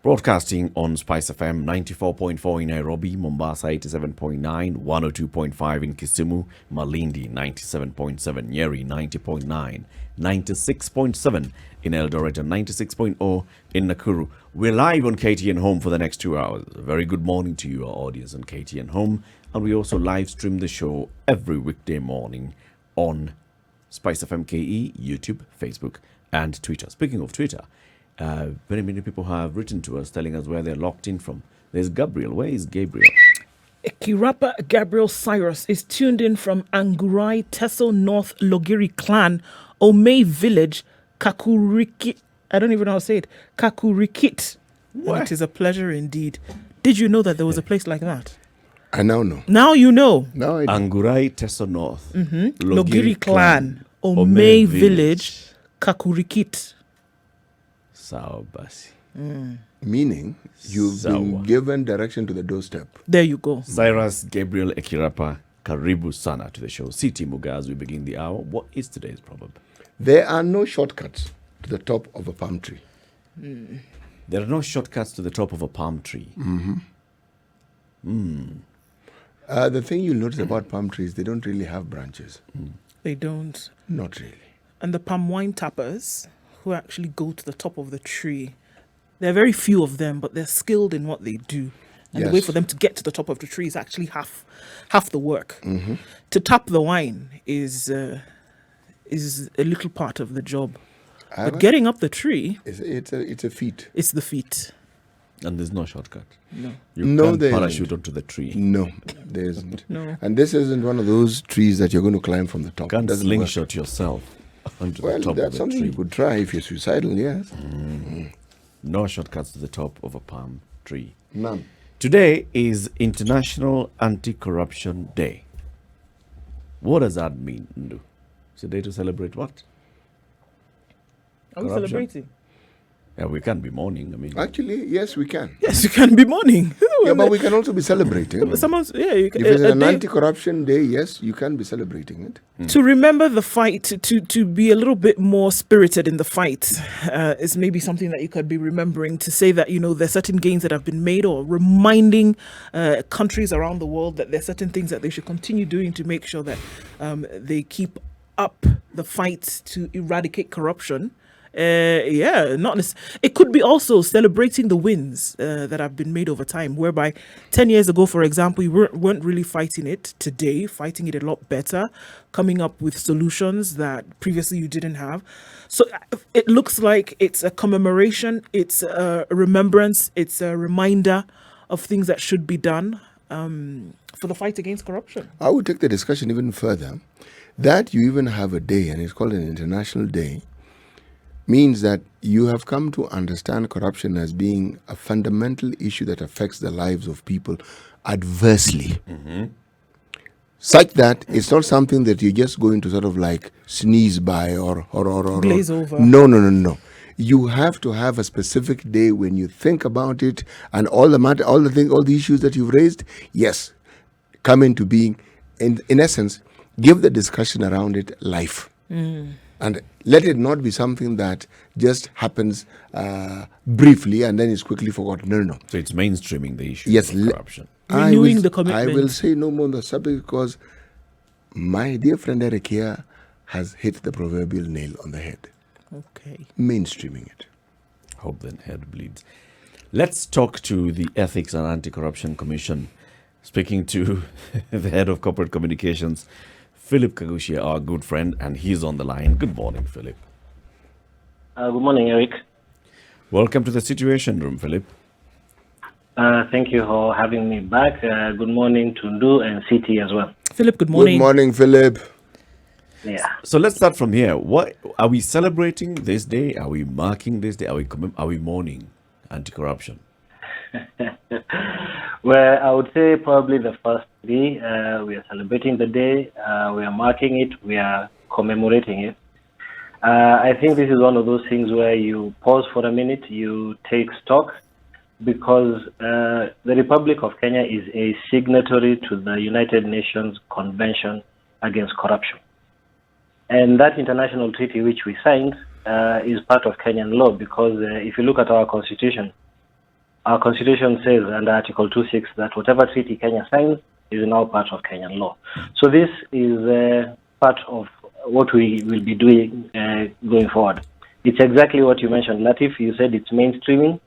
Broadcasting on Spice FM 94.4 in Nairobi, Mombasa 87.9, 102.5 in Kisumu, Malindi 97.7, Nyeri 90.9, 96.7 in Eldoret and 96.0 in Nakuru. We're live on KTN Home for the next 2 hours. A very good morning to you, our audience on KTN Home. And we also live stream the show every weekday morning on Spice FM KE, YouTube, Facebook, and Twitter. Speaking of Twitter, very many people have written to us telling us where they're locked in from. There's Gabriel. Where is Gabriel? Kirapa Gabriel Cyrus is tuned in from Angurai, Teso North Logiri Clan, Omei Village, Kakuriki. I don't even know how to say it. Kakurikit. And it is a pleasure indeed. Did you know that there was a place like that? I now know. Now you know. Now I do. Angurai, Teso North. Logiri Clan, Omei Village, Kakurikit. Sawa basi. Meaning, you've been given direction to the doorstep. There you go. Cyrus Gabriel Ekirapa, karibu sana to the show. CT Muga, as we begin the hour. What is today's proverb? There are no shortcuts to the top of a palm tree. There are no shortcuts to the top of a palm tree. The thing you'll notice about palm trees, they don't really have branches. They don't. Not really. And the palm wine tappers who actually go to the top of the tree, there are very few of them, but they're skilled in what they do. And the way for them to get to the top of the tree is actually half the work. To tap the wine is a little part of the job. But getting up the tree, it's a feat. It's the feat. And there's no shortcut. No. You can't parachute onto the tree. No, there isn't. No. And this isn't one of those trees that you're going to climb from the top. You can't slingshot yourself onto the top of the tree. Well, that's something you could try if you're suicidal, yes. No shortcuts to the top of a palm tree. None. Today is International Anti-Corruption Day. What does that mean, Ndu? It's a day to celebrate what? Are we celebrating? Yeah, we can't be mourning. Actually, yes, we can. Yes, you can be mourning. Yeah, but we can also be celebrating. You can, if it's an anti-corruption day, yes, you can be celebrating it. To remember the fight, to be a little bit more spirited in the fight is maybe something that you could be remembering, to say that, there's certain gains that have been made, or reminding countries around the world that there's certain things that they should continue doing to make sure that they keep up the fight to eradicate corruption. It could be also celebrating the wins that have been made over time, whereby 10 years ago, for example, we weren't really fighting it. Today, fighting it a lot better, coming up with solutions that previously you didn't have. So it looks like it's a commemoration, it's a remembrance, it's a reminder of things that should be done for the fight against corruption. I would take the discussion even further. That you even have a day, and it's called an international day, means that you have come to understand corruption as being a fundamental issue that affects the lives of people adversely. Such that it's not something that you're just going to sort of like sneeze by or glaze over. No. You have to have a specific day when you think about it, and all the issues that you've raised, yes, come into being. In essence, give the discussion around it life. And let it not be something that just happens briefly and then is quickly forgotten. No. So it's mainstreaming the issue of corruption. Renewing the commitment. I will say no more on the subject because my dear friend Eric here has hit the proverbial nail on the head. Okay. Mainstreaming it. Hope the head bleeds. Let's talk to the Ethics and Anti-Corruption Commission. Speaking to the head of corporate communications, Phillip Kagucia, our good friend, and he's on the line. Good morning, Phillip. Good morning, Eric. Welcome to the Situation Room, Phillip. Thank you for having me back. Good morning to Ndu and CT as well. Phillip, good morning. Good morning, Phillip. Yeah. So let's start from here. What are we celebrating this day? Are we marking this day? Are we mourning anti-corruption? Well, I would say probably the first day. We are celebrating the day. We are marking it. We are commemorating it. I think this is one of those things where you pause for a minute, you take stock, because the Republic of Kenya is a signatory to the United Nations Convention Against Corruption. And that international treaty which we signed is part of Kenyan law, because if you look at our constitution, our constitution says under Article 26 that whatever treaty Kenya signs is now part of Kenyan law. So this is part of what we will be doing going forward. It's exactly what you mentioned, Latif. You said it's mainstreaming.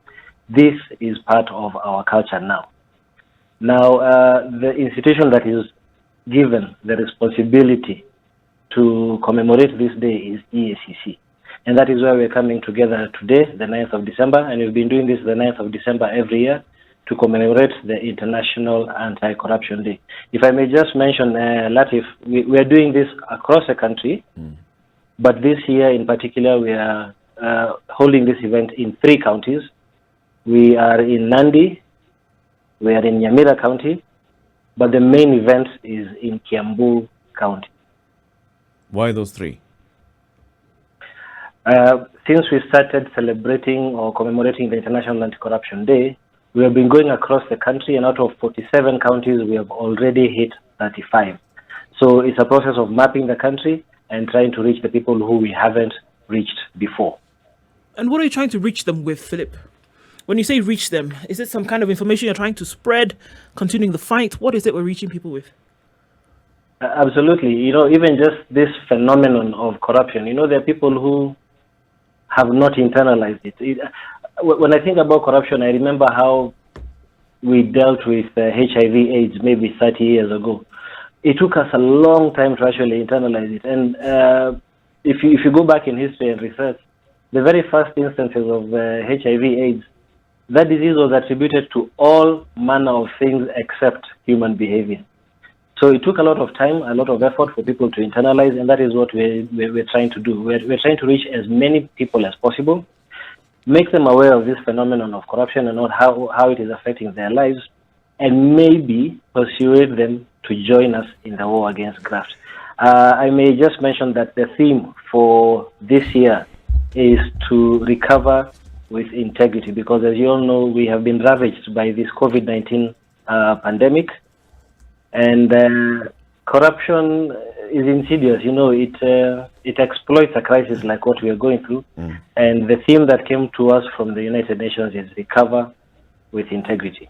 This is part of our culture now. Now, the institution that is given the responsibility to commemorate this day is EACC. And that is why we're coming together today, the 9th of December, and we've been doing this the 9th of December every year to commemorate the International Anti-Corruption Day. If I may just mention, Latif, we are doing this across the country, but this year in particular, we are holding this event in 3 counties. We are in Nandi, we are in Nyamira County, but the main event is in Kiambu County. Why those 3? Since we started celebrating or commemorating the International Anti-Corruption Day, we have been going across the country, and out of 47 counties, we have already hit 35. So it's a process of mapping the country and trying to reach the people who we haven't reached before. And what are you trying to reach them with, Phillip? When you say reach them, is it some kind of information you're trying to spread, continuing the fight? What is it we're reaching people with? Absolutely. Even just this phenomenon of corruption, there are people who have not internalized it. When I think about corruption, I remember how we dealt with HIV/AIDS maybe 30 years ago. It took us a long time to actually internalize it. And if you go back in history and research, the very first instances of HIV/AIDS, that disease was attributed to all manner of things except human behavior. So it took a lot of time, a lot of effort for people to internalize, and that is what we're trying to do. We're trying to reach as many people as possible, make them aware of this phenomenon of corruption and not how it is affecting their lives, and maybe persuade them to join us in the war against graft. I may just mention that the theme for this year is to recover with integrity, because as you all know, we have been ravaged by this COVID-19 pandemic, and corruption is insidious. It exploits a crisis like what we are going through, and the theme that came to us from the United Nations is recover with integrity.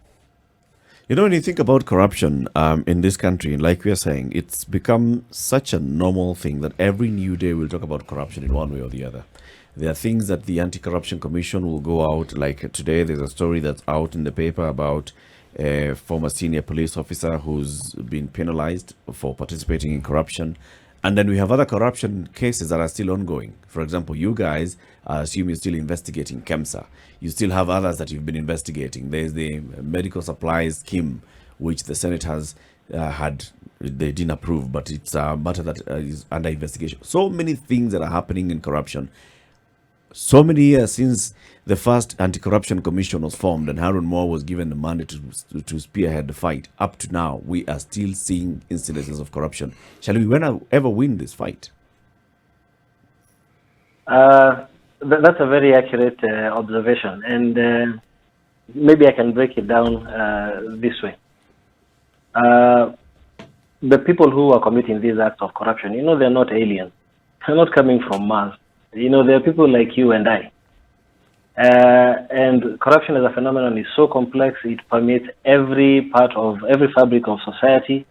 When you think about corruption in this country, like we are saying, it's become such a normal thing that every new day we'll talk about corruption in one way or the other. There are things that the Anti-Corruption Commission will go out, like today there's a story that's out in the paper about a former senior police officer who's been penalized for participating in corruption. And then we have other corruption cases that are still ongoing. For example, you guys, I assume you're still investigating KEMSA. You still have others that you've been investigating. There's the medical supplies scheme, which the Senate has they didn't approve, but it's a matter that is under investigation. So many things that are happening in corruption. So many years since the first Anti-Corruption Commission was formed and Harun Moore was given the mandate to spearhead the fight, up to now, we are still seeing incidences of corruption. Shall we ever win this fight? That's a very accurate observation, and maybe I can break it down this way. The people who are committing these acts of corruption, they're not aliens. They're not coming from Mars. There are people like you and I. And corruption as a phenomenon is so complex, it permeates every fabric of society.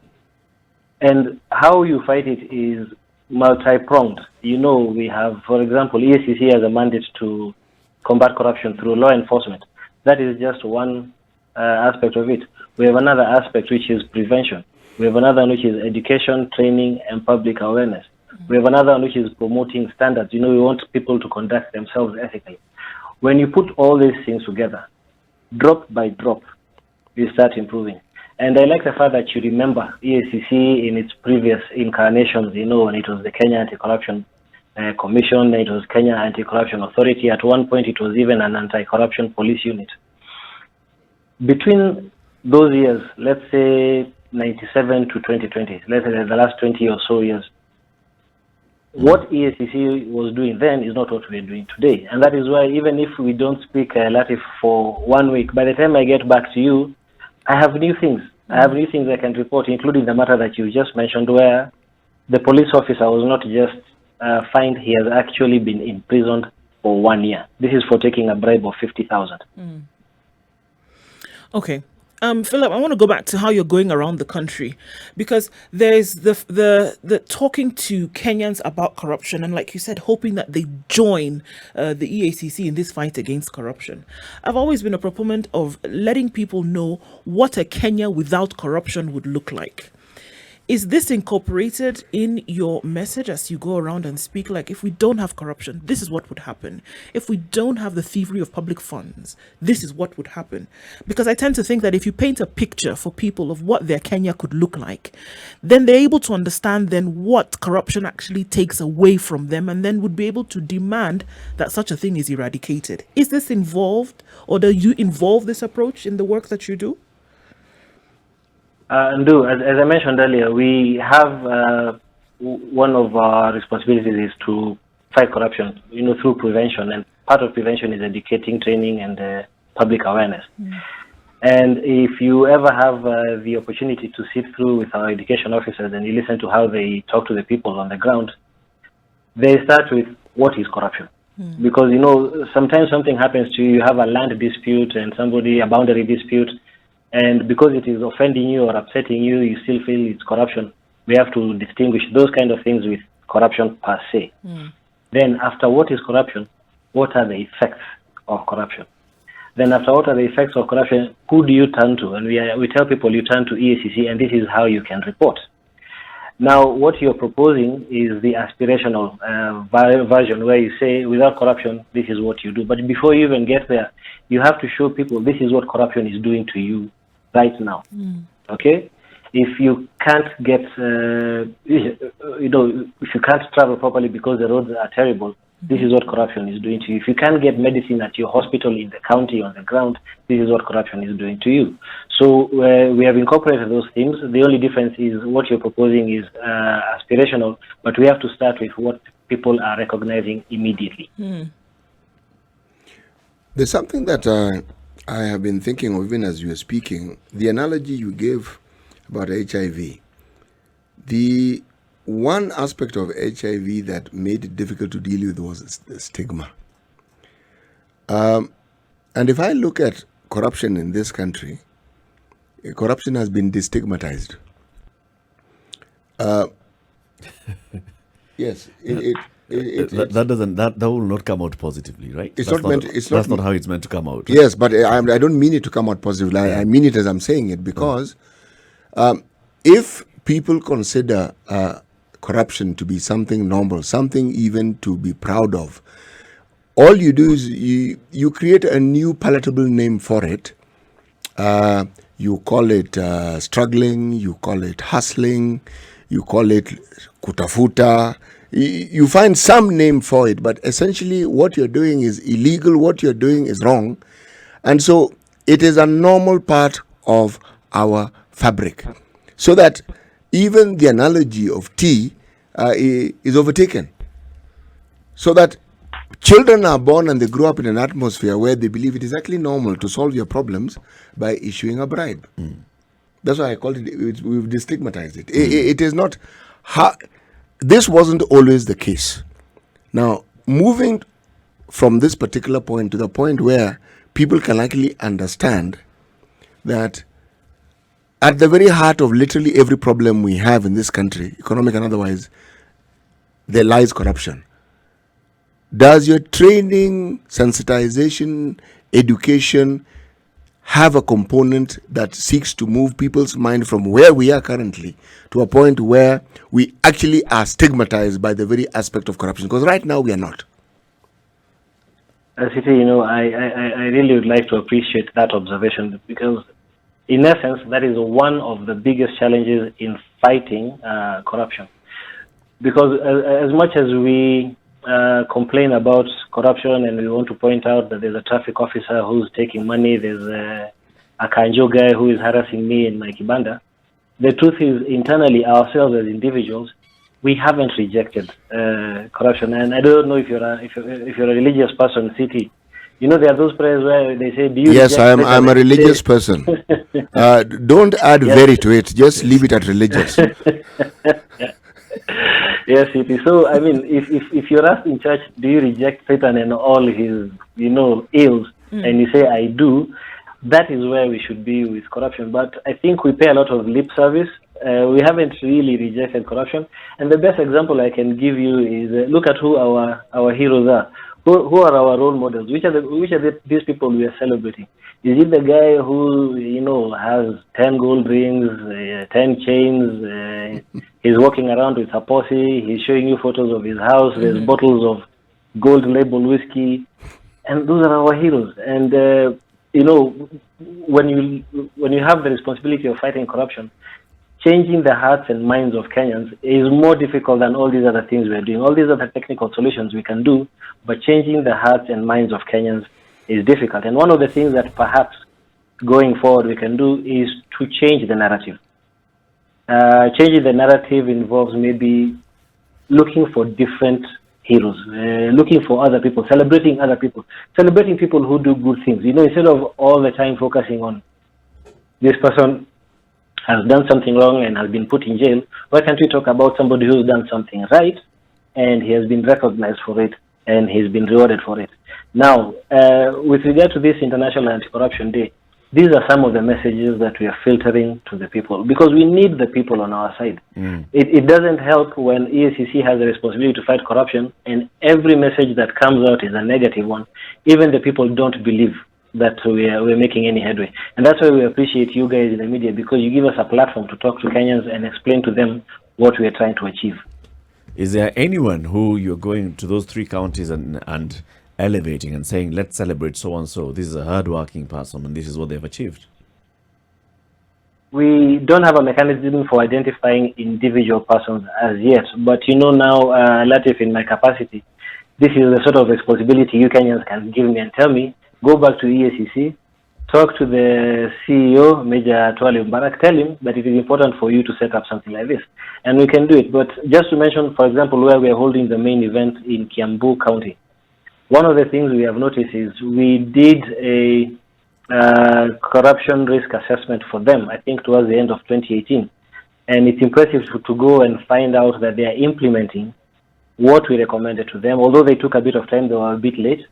And how you fight it is multi-pronged. We have, for example, EACC has a mandate to combat corruption through law enforcement. That is just one aspect of it. We have another aspect, which is prevention. We have another one, which is education, training, and public awareness. We have another one, which is promoting standards. We want people to conduct themselves ethically. When you put all these things together, drop by drop, you start improving. And I like the fact that you remember EACC in its previous incarnations, when it was the Kenya Anti-Corruption Commission, it was Kenya Anti-Corruption Authority. At one point, it was even an anti-corruption police unit. Between those years, let's say 97 to 2020, let's say the last 20 or so years, what EACC was doing then is not what we're doing today. And that is why even if we don't speak Latif for 1 week, by the time I get back to you, I have new things. I have new things I can report, including the matter that you just mentioned, where the police officer was not just fined, he has actually been imprisoned for 1 year. This is for taking a bribe of 50,000. Okay. Philip, I want to go back to how you're going around the country, because there's the talking to Kenyans about corruption, and like you said, hoping that they join the EACC in this fight against corruption. I've always been a proponent of letting people know what a Kenya without corruption would look like. Is this incorporated in your message as you go around and speak? Like, if we don't have corruption, this is what would happen. If we don't have the thievery of public funds, this is what would happen. Because I tend to think that if you paint a picture for people of what their Kenya could look like, then they're able to understand then what corruption actually takes away from them, and then would be able to demand that such a thing is eradicated. Is this involved, or do you involve this approach in the work that you do? As I mentioned earlier, we have one of our responsibilities is to fight corruption, through prevention. And part of prevention is educating, training, and public awareness. And if you ever have the opportunity to sit through with our education officers and you listen to how they talk to the people on the ground, they start with what is corruption. Because, sometimes something happens to you, you have a land dispute and a boundary dispute, and because it is offending you or upsetting you, you still feel it's corruption. We have to distinguish those kind of things with corruption per se. Then after what is corruption, what are the effects of corruption? Then after what are the effects of corruption, who do you turn to? And we tell people you turn to EACC, and this is how you can report. Now, what you're proposing is the aspirational version, where you say, without corruption, this is what you do. But before you even get there, you have to show people this is what corruption is doing to you right now. Okay? If you can't get, if you can't travel properly because the roads are terrible, this is what corruption is doing to you. If you can't get medicine at your hospital, in the county, on the ground, this is what corruption is doing to you. So we have incorporated those things. The only difference is what you're proposing is aspirational, but we have to start with what people are recognizing immediately. There's something that I have been thinking of even as you were speaking. The analogy you gave about HIV. The one aspect of HIV that made it difficult to deal with was the stigma. And if I look at corruption in this country, corruption has been destigmatized. Yes, that will not come out positively, right? It's that's not meant. That's not how it's meant to come out. Yes, but I don't mean it to come out positively. I mean it as I'm saying it, because if people consider corruption to be something normal, something even to be proud of, all you do is you create a new palatable name for it. You call it struggling, you call it hustling, you call it kutafuta. You find some name for it, but essentially what you're doing is illegal, what you're doing is wrong. And so it is a normal part of our fabric. So that even the analogy of tea is overtaken. So that children are born and they grow up in an atmosphere where they believe it is actually normal to solve your problems by issuing a bribe. That's why I called it, we've destigmatized it. It is not, this wasn't always the case. Now, moving from this particular point to the point where people can actually understand that at the very heart of literally every problem we have in this country, economic and otherwise, there lies corruption. Does your training, sensitization, education have a component that seeks to move people's mind from where we are currently to a point where we actually are stigmatized by the very aspect of corruption? Because right now we are not. City, I really would like to appreciate that observation, because in essence, that is one of the biggest challenges in fighting corruption. Because as much as we complain about corruption and we want to point out that there's a traffic officer who's taking money, there's a kanjo guy who is harassing me in my kibanda, the truth is, internally, ourselves as individuals, we haven't rejected corruption. And I don't know if you're a religious person, City. There are those prayers where they say, do you Yes, I'm a religious person. Don't add very to it. Just leave it at religious. Yes, it is. So, I mean, if you're asked in church, do you reject Satan and all his, ills, and you say, I do, that is where we should be with corruption. But I think we pay a lot of lip service. We haven't really rejected corruption. And the best example I can give you is look at who our heroes are. Who are our role models? Which are these people we are celebrating? Is it the guy who has 10 gold rings, 10 chains? He's walking around with a posse. He's showing you photos of his house. There's bottles of gold label whiskey, and those are our heroes. And when you have the responsibility of fighting corruption, changing the hearts and minds of Kenyans is more difficult than all these other things we're doing. All these other technical solutions we can do, but changing the hearts and minds of Kenyans is difficult. And one of the things that perhaps going forward we can do is to change the narrative. Changing the narrative involves maybe looking for different heroes, looking for other people, celebrating people who do good things. Instead of all the time focusing on this person has done something wrong and has been put in jail, why can't we talk about somebody who's done something right and he has been recognized for it and he's been rewarded for it? Now, with regard to this International Anti-Corruption Day, these are some of the messages that we are filtering to the people, because we need the people on our side. It doesn't help when EACC has the responsibility to fight corruption and every message that comes out is a negative one. Even the people don't believe that we're making any headway. And that's why we appreciate you guys in the media, because you give us a platform to talk to Kenyans and explain to them what we are trying to achieve. Is there anyone who you're going to those three counties and elevating and saying, let's celebrate so-and-so, this is a hard-working person and this is what they've achieved? We don't have a mechanism for identifying individual persons as yet, but now, Latif, in my capacity, this is the sort of responsibility you Kenyans can give me and tell me, go back to EACC, talk to the CEO, Major Twali Mbarak, tell him that it is important for you to set up something like this. And we can do it. But just to mention, for example, where we are holding the main event in Kiambu County, one of the things we have noticed is we did a corruption risk assessment for them, I think towards the end of 2018. And it's impressive to go and find out that they are implementing what we recommended to them. Although they took a bit of time, they were a bit late.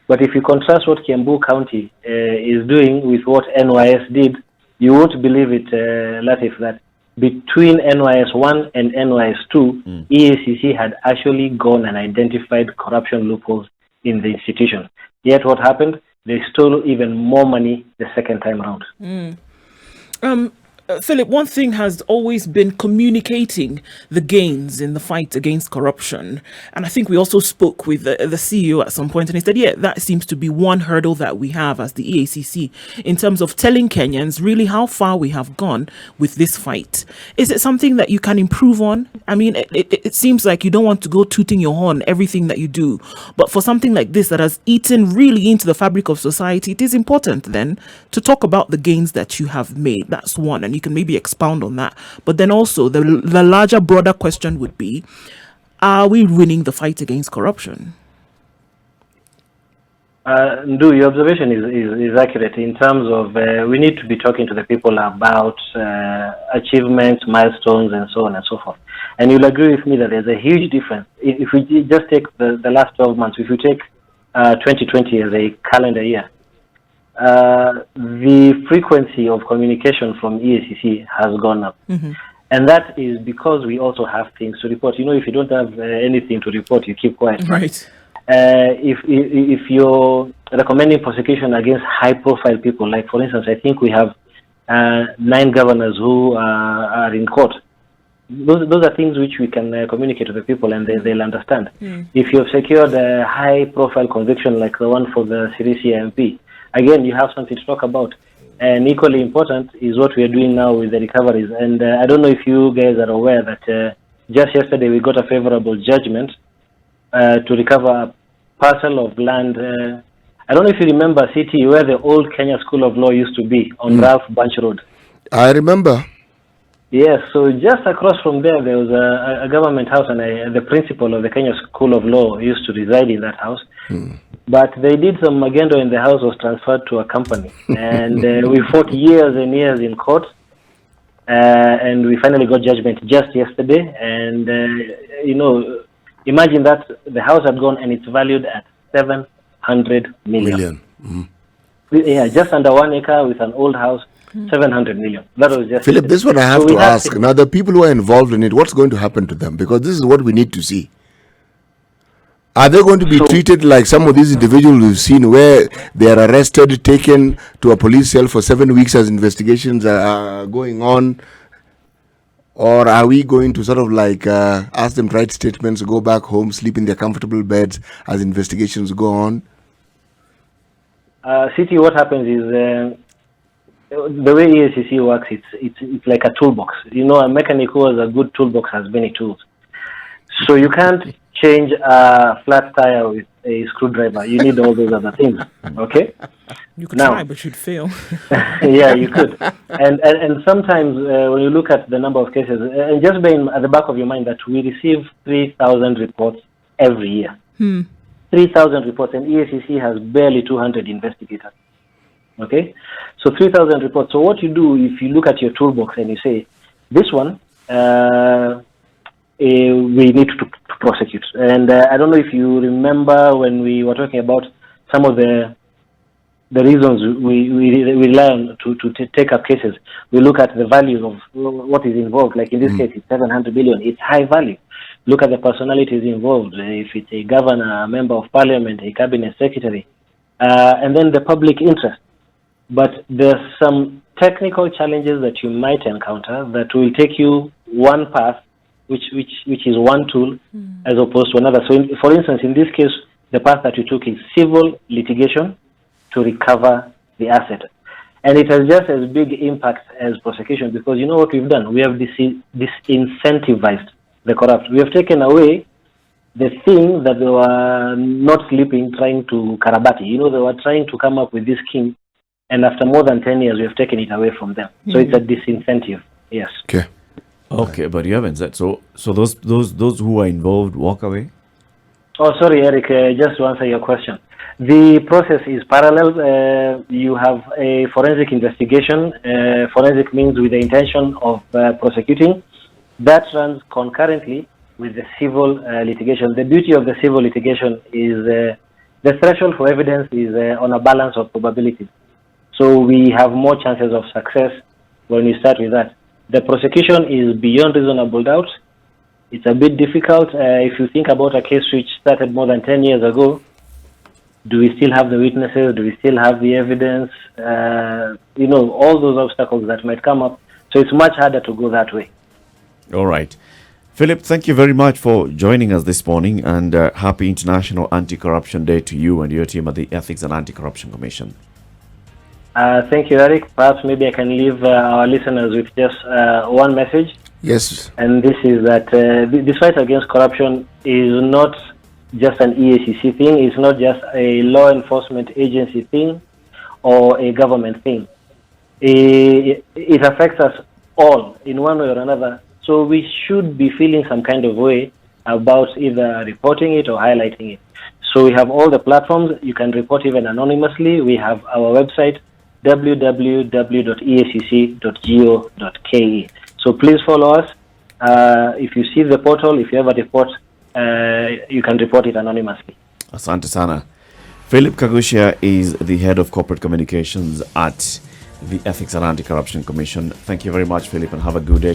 But if you contrast what Kiambu County is doing with what NYS did, you won't believe it, Latif, that between NYS 1 and NYS 2, EACC had actually gone and identified corruption loopholes in the institution. Yet what happened? They stole even more money the second time around. Phillip, one thing has always been communicating the gains in the fight against corruption. And I think we also spoke with the CEO at some point, and he said, yeah, that seems to be one hurdle that we have as the EACC in terms of telling Kenyans really how far we have gone with this fight. Is it something that you can improve on? I mean, it seems like you don't want to go tooting your horn, everything that you do. But for something like this that has eaten really into the fabric of society, it is important then to talk about the gains that you have made. That's one. And you can maybe expound on that. But then also the larger, broader question would be, are we winning the fight against corruption? Ndu, your observation is accurate in terms of we need to be talking to the people about achievements, milestones, and so on and so forth. And you'll agree with me that there's a huge difference. If we just take the last 12 months, if you take 2020 as a calendar year, the frequency of communication from EACC has gone up. And that is because we also have things to report. If you don't have anything to report, you keep quiet. Right. If you're recommending prosecution against high-profile people, like, for instance, I think we have 9 governors who are in court. Those are things which we can communicate to the people and they'll understand. If you've secured a high-profile conviction like the one for the Sirisia MP, again, you have something to talk about. And equally important is what we are doing now with the recoveries. And I don't know if you guys are aware that just yesterday we got a favorable judgment to recover a parcel of land. I don't know if you remember, City, where the old Kenya School of Law used to be on Ralph Bunch Road. I remember. Yes, so just across from there was a government house, and the principal of the Kenya School of Law used to reside in that house. But they did some magendo and the house was transferred to a company. And we fought years and years in court. And we finally got judgment just yesterday. And, imagine that the house had gone and it's valued at 700 million. Yeah, just under 1 acre with an old house, 700 million. That was just Philip, this one I have So to we have ask. Now, the people who are involved in it, what's going to happen to them? Because this is what we need to see. Are they going to be treated like some of these individuals we've seen where they are arrested, taken to a police cell for 7 weeks as investigations are going on? Or are we going to sort of like ask them to write statements, go back home, sleep in their comfortable beds as investigations go on? City, what happens is the way EACC works, it's like a toolbox. You know, a mechanic who has a good toolbox has many tools. So you can't change a flat tire with a screwdriver. You need all those other things. Okay? You could Now- try, but you'd fail. Yeah, you could. And sometimes when you look at the number of cases, and just bear at the back of your mind that we receive 3,000 reports every year. 3,000 reports, and EACC has barely 200 investigators. Okay? So 3,000 reports. So what you do, if you look at your toolbox and you say, this one, we need to prosecute. And I don't know if you remember when we were talking about some of the reasons we rely on to take up cases. We look at the value of what is involved. Like in this case, it's 700 billion. It's high value. Look at the personalities involved. If it's a governor, a member of parliament, a cabinet secretary, and then the public interest. But there's some technical challenges that you might encounter that will take you one path, which is one tool, as opposed to another. So, for instance, in this case, the path that you took is civil litigation to recover the asset. And it has just as big impact as prosecution, because you know what we've done? We have disincentivized the corrupt. We have taken away the thing that they were not sleeping trying to karabati. You know, they were trying to come up with this scheme, and after more than 10 years, we have taken it away from them. So it's a disincentive, yes. Okay. Okay, but you haven't said so. So those who are involved walk away. Oh, sorry, Eric. Just to answer your question, the process is parallel. You have a forensic investigation. Forensic means with the intention of prosecuting. That runs concurrently with the civil litigation. The beauty of the civil litigation is the threshold for evidence is on a balance of probabilities. So we have more chances of success when we start with that. The prosecution is beyond reasonable doubt. It's a bit difficult. If you think about a case which started more than 10 years ago, do we still have the witnesses? Do we still have the evidence? You know, all those obstacles that might come up. So it's much harder to go that way. All right. Philip, thank you very much for joining us this morning, and happy International Anti-Corruption Day to you and your team at the Ethics and Anti-Corruption Commission. Thank you, Eric. Perhaps maybe I can leave our listeners with just one message. Yes. And this is that this fight against corruption is not just an EACC thing. It's not just a law enforcement agency thing or a government thing. It affects us all in one way or another. So we should be feeling some kind of way about either reporting it or highlighting it. So we have all the platforms. You can report even anonymously. We have our website, www.eacc.go.ke. So please follow us. If you see the portal, if you have a report, you can report it anonymously. Asante sana. Phillip Kagucia is the head of corporate communications at the Ethics and Anti-Corruption Commission. Thank you very much, Phillip, and have a good day.